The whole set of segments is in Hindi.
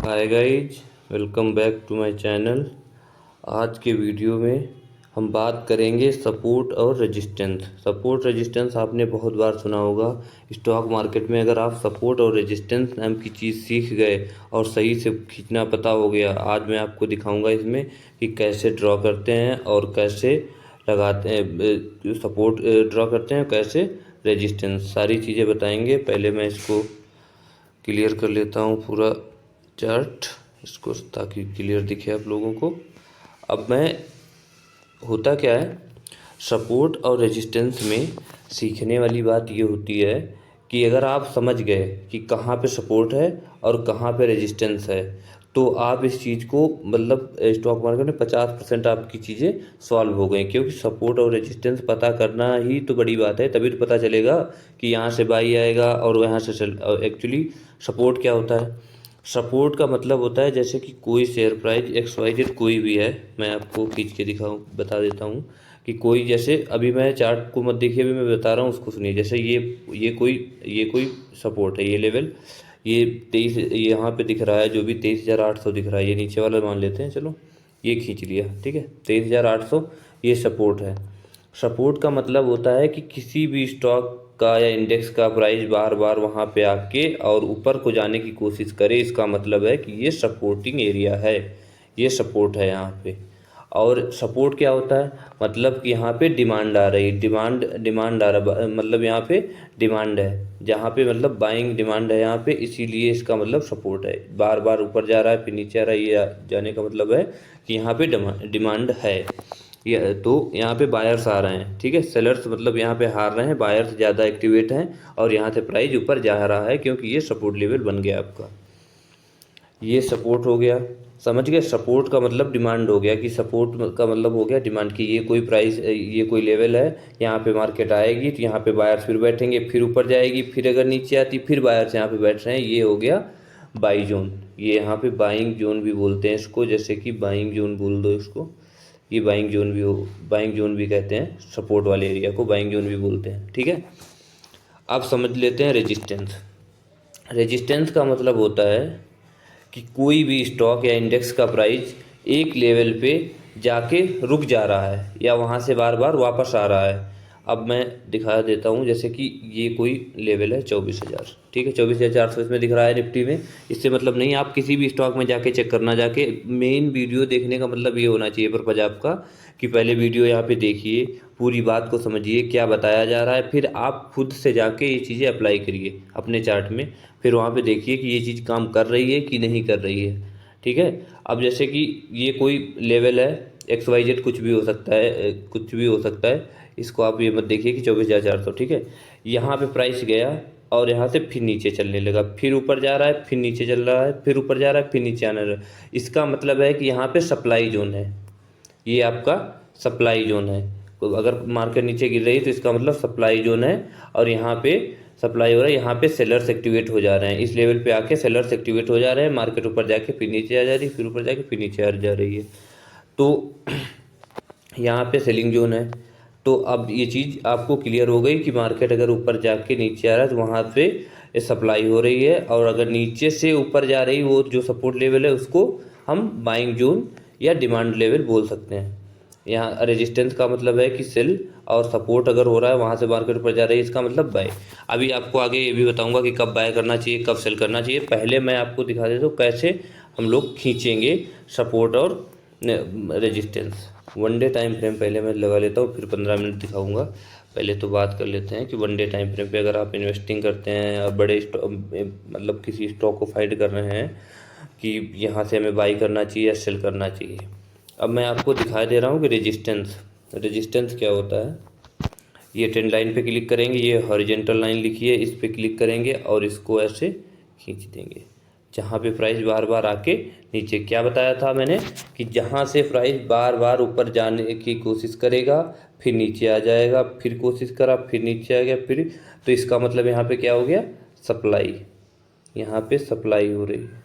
Hi guys, welcome back to my channel. आज के वीडियो में हम बात करेंगे सपोर्ट और रेजिस्टेंस। सपोर्ट रेजिस्टेंस आपने बहुत बार सुना होगा। स्टॉक मार्केट में अगर आप सपोर्ट और रेजिस्टेंस नाम की चीज़ सीख गए और सही से खींचना पता हो गया, आज मैं आपको दिखाऊंगा इसमें कि कैसे ड्रॉ करते हैं और कैसे लगाते हैं, सपोर्ट ड्रॉ करते हैं, कैसे रेजिस्टेंस, सारी चीज़ें बताएंगे। पहले मैं इसको क्लियर कर लेता हूँ पूरा चार्ट इसको, ताकि क्लियर दिखे आप लोगों को। अब मैं होता क्या है, सपोर्ट और रेजिस्टेंस में सीखने वाली बात ये होती है कि अगर आप समझ गए कि कहाँ पे सपोर्ट है और कहाँ पे रेजिस्टेंस है, तो आप इस चीज़ को मतलब स्टॉक मार्केट में 50% आपकी चीज़ें सॉल्व हो गई। क्योंकि सपोर्ट और रेजिस्टेंस पता करना ही तो बड़ी बात है, तभी तो पता चलेगा कि यहाँ से बाई आएगा और यहाँ से सेल। एक्चुअली सपोर्ट क्या होता है? सपोर्ट का मतलब होता है जैसे कि कोई शेयर प्राइस XYZ कोई भी है, मैं आपको खींच के बता देता हूँ कि कोई, जैसे अभी मैं चार्ट को मत देखिए, अभी मैं बता रहा हूँ उसको सुनिए। जैसे ये कोई सपोर्ट है, ये लेवल, ये 23 यहाँ पे दिख रहा है, जो भी 23,800 दिख रहा है, ये नीचे वाला मान लेते हैं, चलो ये खींच लिया, ठीक है। 23,800 ये सपोर्ट है। सपोर्ट का मतलब होता है कि किसी भी स्टॉक का या इंडेक्स का प्राइस बार बार वहाँ पे आके और ऊपर को जाने की कोशिश करे, इसका मतलब है कि ये सपोर्टिंग एरिया है, ये सपोर्ट है यहाँ पे। और सपोर्ट क्या होता है? मतलब कि यहाँ पे डिमांड आ रही, डिमांड आ रहा, मतलब यहाँ पे डिमांड है, जहाँ पे मतलब बाइंग डिमांड है यहाँ पे, इसीलिए इसका मतलब सपोर्ट है। बार बार ऊपर जा रहा है फिर नीचे आ रहा है, ये जाने का मतलब है कि यहाँ पे डिमांड है। ये तो यहाँ पे बायर्स आ रहे हैं, ठीक है। सेलर्स मतलब यहाँ पे हार रहे हैं, बायर्स ज़्यादा एक्टिवेट हैं और यहाँ से प्राइस ऊपर जा रहा है, क्योंकि ये सपोर्ट लेवल बन गया आपका। ये सपोर्ट हो गया, समझ गए। सपोर्ट का मतलब डिमांड हो गया, कि सपोर्ट का मतलब हो गया डिमांड की, ये कोई प्राइस, ये कोई लेवल है, यहाँ पे मार्केट आएगी तो यहाँ पे बायर्स फिर बैठेंगे, फिर ऊपर जाएगी, फिर अगर नीचे आती फिर बायर्स यहाँ पे बैठ रहे हैं, ये हो गया बाई जोन। ये यहाँ पे बाइंग जोन भी बोलते हैं इसको, जैसे कि बाइंग जोन बोल दो इसको, ये बाइंग जोन भी हो, बाइंग जोन भी कहते हैं, सपोर्ट वाले एरिया को बाइंग जोन भी बोलते हैं, ठीक है। अब समझ लेते हैं रेजिस्टेंस। रेजिस्टेंस का मतलब होता है कि कोई भी स्टॉक या इंडेक्स का प्राइस एक लेवल पे जाके रुक जा रहा है या वहाँ से बार बार वापस आ रहा है। अब मैं दिखा देता हूँ, जैसे कि ये कोई लेवल है 24,000, ठीक है, 24,400 इसमें दिख रहा है निफ्टी में। इससे मतलब नहीं, आप किसी भी स्टॉक में जाके चेक करना, जाके मेन वीडियो देखने का मतलब ये होना चाहिए पर्पज आपका, कि पहले वीडियो यहाँ पे देखिए, पूरी बात को समझिए क्या बताया जा रहा है, फिर आप खुद से जाके ये चीज़ें अप्लाई करिए अपने चार्ट में, फिर वहाँ पे देखिए कि ये चीज़ काम कर रही है कि नहीं कर रही है, ठीक है। अब जैसे कि ये कोई लेवल है XYZ, कुछ भी हो सकता है, कुछ भी हो सकता है, इसको आप ये मत देखिए कि 24,400, ठीक है। यहाँ पे प्राइस गया और यहाँ से फिर नीचे चलने लगा, फिर ऊपर जा रहा है, फिर नीचे चल रहा है, फिर ऊपर जा रहा है, फिर नीचे आने लगा। इसका मतलब है कि यहाँ पे सप्लाई जोन है, ये आपका सप्लाई जोन है। अगर मार्केट नीचे गिर रही है तो इसका मतलब सप्लाई जोन है, और यहाँ पे सप्लाई हो रहा है, यहाँ पे सेलर्स एक्टिवेट हो जा रहे हैं, इस लेवल पे आके सेलर्स एक्टिवेट हो जा रहे हैं, मार्केट ऊपर जाके फिर नीचे आ जा रही है, फिर ऊपर जाके फिर नीचे आ जा रही है, तो यहाँ पे सेलिंग जोन है। तो अब ये चीज़ आपको क्लियर हो गई कि मार्केट अगर ऊपर जाके नीचे आ रहा है तो वहाँ पे सप्लाई हो रही है, और अगर नीचे से ऊपर जा रही, वो जो सपोर्ट लेवल है उसको हम बाइंग जोन या डिमांड लेवल बोल सकते हैं। यहाँ रेजिस्टेंस का मतलब है कि सेल, और सपोर्ट अगर हो रहा है वहाँ से मार्केट ऊपर जा रही है, इसका मतलब बाय। अभी आपको आगे ये भी बताऊंगा कि कब बाय करना चाहिए, कब सेल करना चाहिए। पहले मैं आपको दिखा देता हूँ कैसे हम लोग खींचेंगे सपोर्ट और resistance. One day time frame पहले मैं लगा लेता हूँ, फिर 15 मिनट दिखाऊंगा। पहले तो बात कर लेते हैं कि वन डे टाइम फ्रेम पे अगर आप इन्वेस्टिंग करते हैं और बड़े मतलब किसी स्टॉक को फाइट कर रहे हैं कि यहाँ से हमें बाई करना चाहिए या सेल करना चाहिए। अब मैं आपको दिखा दे रहा हूँ कि रेजिस्टेंस क्या होता है। ये ट्रेंड लाइन पे क्लिक करेंगे, ये हॉरिजॉन्टल लाइन लिखी है, इस पे क्लिक करेंगे और इसको ऐसे खींच देंगे, जहाँ पे प्राइस बार बार आके नीचे, क्या बताया था मैंने कि जहाँ से प्राइस बार बार ऊपर जाने की कोशिश करेगा फिर नीचे आ जाएगा, फिर कोशिश करा फिर नीचे आ गया, फिर, तो इसका मतलब यहाँ पे क्या हो गया, सप्लाई, यहाँ पे सप्लाई हो रही है,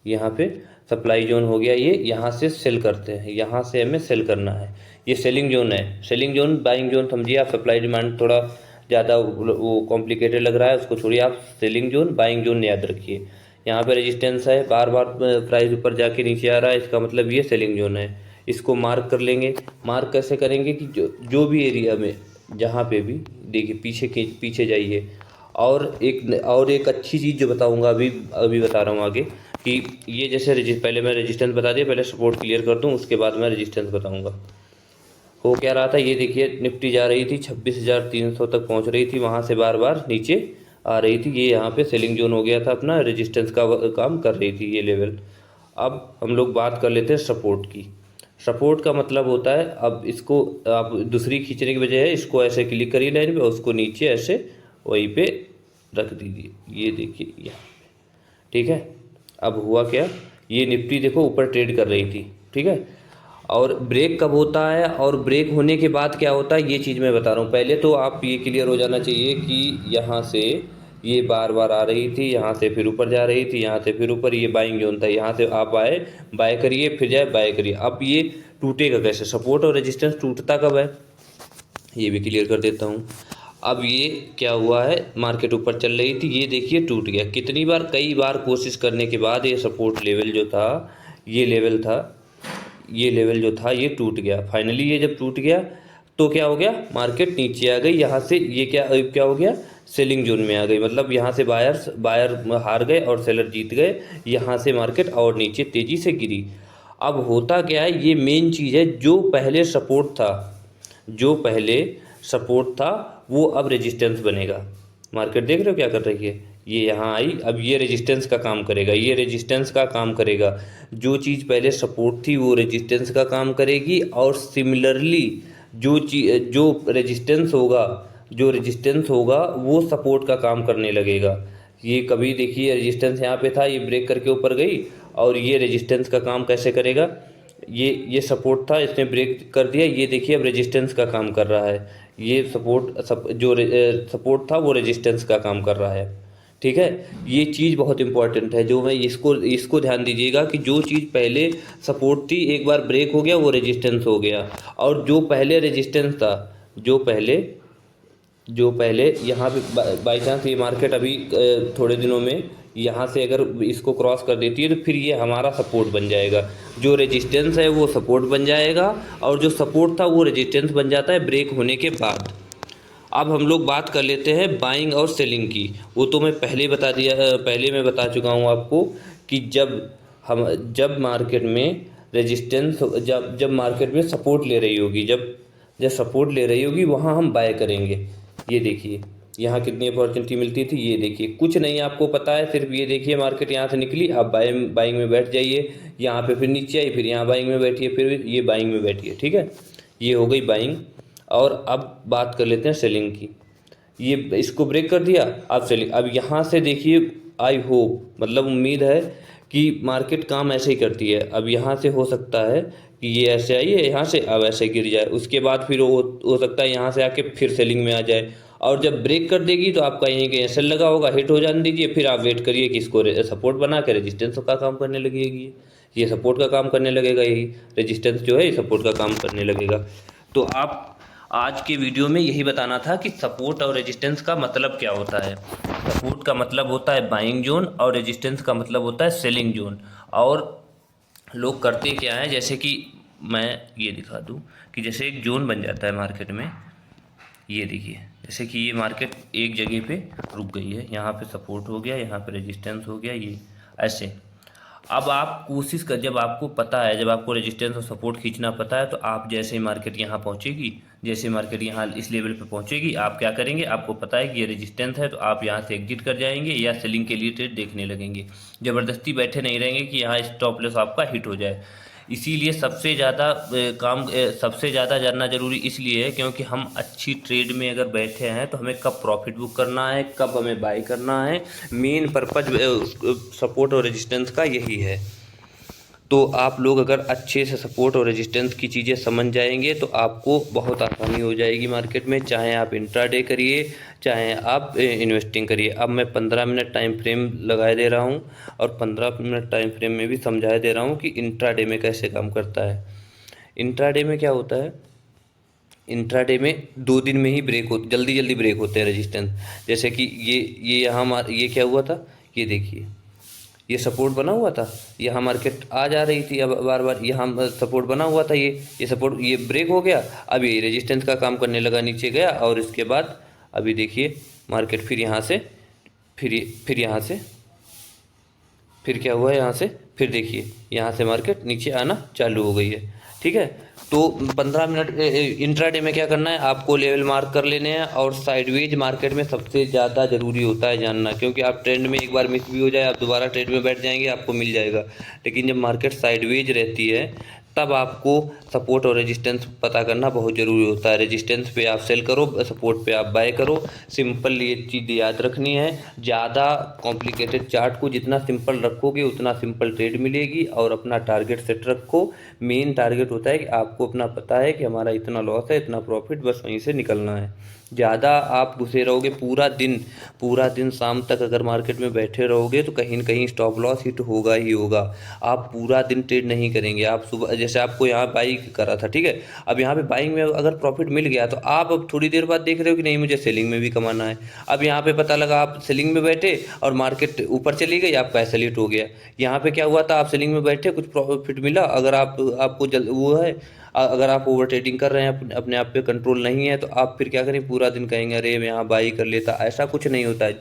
यहाँ पे सप्लाई जोन हो गया। ये यहाँ से सेल करते हैं, यहाँ से हमें सेल करना है, ये सेलिंग जोन है। सेलिंग जोन बाइंग जोन समझिए आप, सप्लाई डिमांड थोड़ा ज़्यादा वो कॉम्प्लिकेटेड लग रहा है, उसको छोड़िए आप, सेलिंग जोन बाइंग जोन याद रखिए। यहाँ पे रेजिस्टेंस है, बार बार प्राइस ऊपर जाके नीचे आ रहा है, इसका मतलब ये सेलिंग जोन है। इसको मार्क कर लेंगे। मार्क कैसे करेंगे कि जो भी एरिया में जहाँ पे भी देखिए, पीछे जाइए। और एक अच्छी चीज़ जो बताऊंगा, अभी अभी बता रहा हूँ आगे, कि ये जैसे पहले मैं रेजिस्टेंस बता दिया, पहले सपोर्ट क्लियर कर दूँ, उसके बाद मैं रेजिस्टेंस बताऊंगा। हो क्या रहा था, ये देखिए निफ्टी जा रही थी 26,300 तक पहुंच रही थी, वहां से बार बार नीचे आ रही थी। ये यहाँ पे सेलिंग जोन हो गया था, अपना रेजिस्टेंस का काम कर रही थी ये लेवल। अब हम लोग बात कर लेते हैं सपोर्ट की। सपोर्ट का मतलब होता है, अब इसको आप दूसरी खींचने की बजाय इसको ऐसे क्लिक करिए लाइन पे, उसको नीचे ऐसे वहीं पे रख दीजिए। ये देखिए यहाँ, ठीक है। अब हुआ क्या, ये निफ्टी देखो ऊपर ट्रेड कर रही थी, ठीक है। और ब्रेक कब होता है और ब्रेक होने के बाद क्या होता है, ये चीज़ मैं बता रहा हूँ। पहले तो आप ये क्लियर हो जाना चाहिए कि यहाँ से ये बार बार आ रही थी, यहाँ से फिर ऊपर जा रही थी, यहाँ से फिर ऊपर, ये बाइंग जोन था। यहाँ से आप आए, बाय करिए, फिर जाए बाय करिए। अब ये टूटेगा कैसे, सपोर्ट और रेजिस्टेंस टूटता कब है, ये भी क्लियर कर देता हूँ। अब ये क्या हुआ है, मार्केट ऊपर चल रही थी, ये देखिए टूट गया। कितनी बार, कई बार कोशिश करने के बाद ये सपोर्ट लेवल जो था, ये लेवल था, ये लेवल जो था ये टूट गया। फाइनली ये जब टूट गया तो क्या हो गया, मार्केट नीचे आ गई। यहाँ से ये क्या हो गया, सेलिंग जोन में आ गई। मतलब यहाँ से बायर हार गए और सेलर जीत गए। यहाँ से मार्केट और नीचे तेज़ी से गिरी। अब होता क्या है, ये मेन चीज़ है, जो पहले सपोर्ट था, जो पहले सपोर्ट था वो अब रेजिस्टेंस बनेगा। मार्केट देख रहे हो क्या कर रही है, ये यहाँ आई, अब ये रेजिस्टेंस का काम करेगा, ये रेजिस्टेंस का काम करेगा। जो चीज़ पहले सपोर्ट थी वो रेजिस्टेंस का काम करेगी। और सिमिलरली जो रेजिस्टेंस होगा वो सपोर्ट का काम करने लगेगा। ये कभी देखिए रेजिस्टेंस यहाँ पे था, ये ब्रेक करके ऊपर गई, और ये रेजिस्टेंस का काम कैसे करेगा, ये सपोर्ट था, इसने ब्रेक कर दिया, ये देखिए अब रेजिस्टेंस का काम कर रहा है। ये सपोर्ट था वो रेजिस्टेंस का काम कर रहा है, ठीक है। ये चीज़ बहुत इंपॉर्टेंट है, जो मैं इसको ध्यान दीजिएगा कि जो चीज़ पहले सपोर्ट थी, एक बार ब्रेक हो गया वो रेजिस्टेंस हो गया। और जो पहले रेजिस्टेंस था, जो पहले यहाँ पे बाई चांस ये मार्केट अभी थोड़े दिनों में यहाँ से अगर इसको क्रॉस कर देती है तो फिर ये हमारा सपोर्ट बन जाएगा। जो रेजिस्टेंस है वो सपोर्ट बन जाएगा, और जो सपोर्ट था वो रेजिस्टेंस बन जाता है ब्रेक होने के बाद। अब हम लोग बात कर लेते हैं बाइंग और सेलिंग की। वो तो मैं पहले मैं बता चुका हूँ आपको कि जब मार्केट में रेजिस्टेंस, जब मार्केट में सपोर्ट ले रही होगी, जब सपोर्ट ले रही होगी वहाँ हम बाय करेंगे। ये देखिए यहाँ कितनी अपॉर्चुनिटी मिलती थी, ये देखिए कुछ नहीं आपको पता है, सिर्फ ये देखिए मार्केट यहाँ से निकली, आप बाइंग में बैठ जाइए। यहाँ पे फिर नीचे आई, फिर यहाँ बाइंग में बैठिए, फिर ये बाइंग में बैठिए, ठीक है। ये हो गई बाइंग। और अब बात कर लेते हैं सेलिंग की। ये इसको ब्रेक कर दिया, अब सेलिंग। अब यहाँ से देखिए, आई होप, मतलब उम्मीद है कि मार्केट काम ऐसे ही करती है। अब यहाँ से हो सकता है कि ये ऐसे आई है, यहाँ से अब ऐसे गिर जाए, उसके बाद फिर हो सकता है यहाँ से आके फिर सेलिंग में आ जाए। और जब ब्रेक कर देगी तो आपका यहीं कहीं एसएल लगा होगा, हिट हो जाने दीजिए, फिर आप वेट करिए कि इसको सपोर्ट बना के रेजिस्टेंस का काम करने लगेगी। ये सपोर्ट का काम करने लगेगा, यही रेजिस्टेंस जो है ये सपोर्ट का काम करने लगेगा। तो आप आज के वीडियो में यही बताना था कि सपोर्ट और रेजिस्टेंस का मतलब क्या होता है। सपोर्ट का मतलब होता है बाइंग जोन, और रेजिस्टेंस का मतलब होता है सेलिंग जोन। और लोग करते क्या है, जैसे कि मैं ये दिखा दूं कि जैसे एक जोन बन जाता है मार्केट में, ये देखिए जैसे कि ये मार्केट एक जगह पे रुक गई है, यहाँ पे सपोर्ट हो गया, यहाँ पे रेजिस्टेंस हो गया, ये ऐसे। अब आप कोशिश कर, जब आपको पता है, जब आपको रेजिस्टेंस और सपोर्ट खींचना पता है, तो आप जैसे ही मार्केट यहाँ पहुँचेगी, जैसे मार्केट यहाँ इस लेवल पे पहुँचेगी, आप क्या करेंगे, आपको पता है कि ये रेजिस्टेंस है, तो आप यहाँ से एग्जिट कर जाएंगे या सेलिंग के लिए ट्रेड देखने लगेंगे। ज़बरदस्ती बैठे नहीं रहेंगे कि यहाँ स्टॉप लॉस आपका हिट हो जाए। इसीलिए सबसे ज़्यादा जानना ज़रूरी इसलिए है क्योंकि हम अच्छी ट्रेड में अगर बैठे हैं तो हमें कब प्रॉफिट बुक करना है, कब हमें बाय करना है, मेन पर्पज सपोर्ट और रेजिस्टेंस का यही है। तो आप लोग अगर अच्छे से सपोर्ट और रेजिस्टेंस की चीज़ें समझ जाएंगे तो आपको बहुत आसानी हो जाएगी मार्केट में, चाहे आप इंट्राडे करिए, चाहे आप इन्वेस्टिंग करिए। अब मैं 15 मिनट टाइम फ्रेम लगा दे रहा हूं, और 15 मिनट टाइम फ्रेम में भी समझा दे रहा हूं कि इंट्राडे में कैसे काम करता है। इंट्राडे में क्या होता है, इंट्राडे में 2 दिन में ही जल्दी ब्रेक होते हैं रेजिस्टेंस। जैसे कि ये यहाँ ये क्या हुआ था, ये देखिए ये सपोर्ट बना हुआ था, यहाँ मार्केट आ जा रही थी, अब बार बार यहाँ सपोर्ट बना हुआ था, ये सपोर्ट ये ब्रेक हो गया, अब ये रेजिस्टेंस का काम करने लगा, नीचे गया और इसके बाद अभी देखिए मार्केट फिर यहाँ से फिर यहाँ से फिर क्या हुआ है, यहाँ से फिर देखिए यहाँ से मार्केट नीचे आना चालू हो गई है। ठीक है, तो 15 मिनट इंट्राडे में क्या करना है, आपको लेवल मार्क कर लेने हैं। और साइडवेज मार्केट में सबसे ज़्यादा ज़रूरी होता है जानना, क्योंकि आप ट्रेंड में एक बार मिस भी हो जाए, आप दोबारा ट्रेंड में बैठ जाएंगे, आपको मिल जाएगा। लेकिन जब मार्केट साइडवेज रहती है तब आपको सपोर्ट और रेजिस्टेंस पता करना बहुत ज़रूरी होता है। रेजिस्टेंस पे आप सेल करो, सपोर्ट पे आप बाय करो। सिंपल ये चीज़ याद रखनी है। ज़्यादा कॉम्प्लिकेटेड चार्ट को जितना सिंपल रखोगे उतना सिंपल ट्रेड मिलेगी। और अपना टारगेट सेट रखो। मेन टारगेट होता है कि आपको अपना पता है कि हमारा इतना लॉस है, इतना प्रॉफिट, बस वहीं से निकलना है। ज़्यादा आप घुसे रहोगे पूरा दिन शाम तक अगर मार्केट में बैठे रहोगे तो कहीं न कहीं स्टॉप लॉस हिट होगा ही होगा। आप पूरा दिन ट्रेड नहीं करेंगे। आप सुबह जैसे आपको यहाँ बाइंग करा था, ठीक है, अब यहाँ पे बाइंग में अगर प्रॉफिट मिल गया तो आप अब थोड़ी देर बाद देख रहे हो कि नहीं मुझे सेलिंग में भी कमाना है। अब यहाँ पे पता लगा आप सेलिंग में बैठे और मार्केट ऊपर चली गई, आपका ऐसा लेट हो गया। यहाँ पे क्या हुआ था, आप सेलिंग में बैठे, कुछ प्रॉफिट मिला, अगर आपको वो है, अगर आप ओवर ट्रेडिंग कर रहे हैं, अपने आप पे कंट्रोल नहीं है, तो आप फिर क्या करें, पूरा दिन कहेंगे अरे मैं यहाँ बाई कर लेता। ऐसा कुछ नहीं होता है।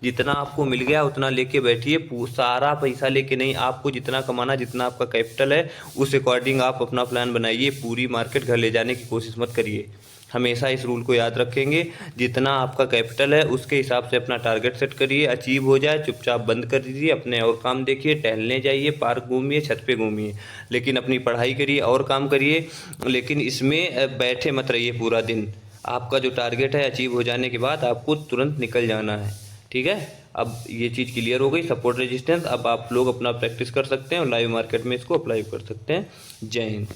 जितना आपको मिल गया उतना लेके बैठिए, सारा पैसा लेके नहीं। आपको जितना कमाना, जितना आपका कैपिटल है उस अकॉर्डिंग आप अपना प्लान बनाइए। पूरी मार्केट घर ले जाने की कोशिश मत करिए। हमेशा इस रूल को याद रखेंगे, जितना आपका कैपिटल है उसके हिसाब से अपना टारगेट सेट करिए। अचीव हो जाए चुपचाप बंद कर दीजिए, अपने और काम देखिए, टहलने जाइए, पार्क घूमिए, छत पे घूमिए, लेकिन अपनी पढ़ाई करिए और काम करिए। लेकिन इसमें बैठे मत रहिए पूरा दिन। आपका जो टारगेट है अचीव हो जाने के बाद आपको तुरंत निकल जाना है। ठीक है, अब ये चीज़ क्लियर हो गई, सपोर्ट रेजिस्टेंस। अब आप लोग अपना प्रैक्टिस कर सकते हैं और लाइव मार्केट में इसको अप्लाई कर सकते हैं। जय हिंद।